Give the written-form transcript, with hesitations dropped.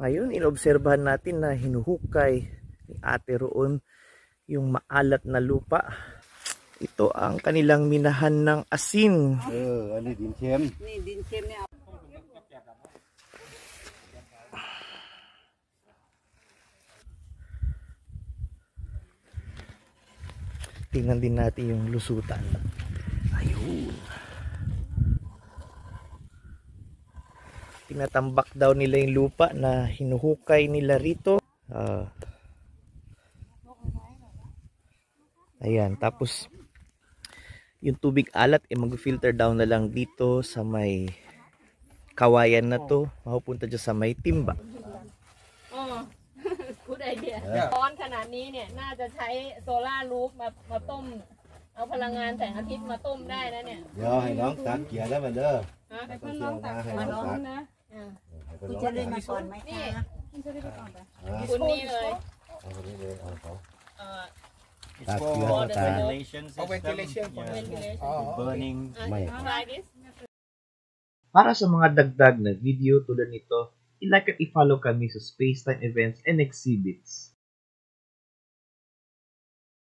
Ngayon, inobserbahan natin na hinuhukay ni ate roon yung maalat na lupa. Ito ang kanilang minahan ng asin. Ano din siyem? Tingnan din natin yung lusutan. Ayun. Tinatambak daw nila yung lupa na hinuhukay nila rito. Ayan, tapos yung tubig alat mag-filter down na lang dito sa may kawayan na to, mapupunta dyan sa may timba. Good idea. ร้อนขนาดนี้เนี่ยน่าจะใช้โซล่ารูฟมาต้มเอาพลังงานแสงอาทิตย์มาต้มได้นะเนี่ย เดี๋ยวให้น้องตักเกียร์แล้วมันเด้อ ให้เพื่อนน้องตักมาน้องนะ คุณจะได้มาก่อนไหมคะ คุณนี่เลย เอาคนนี้เลยเอาเขา It's That's for good. the ventilation system. ventilation. Yeah. Burning. try this Para sa mga dagdag na video tulad nito, i-like at i-follow kami sa Spacetime Events and Exhibits.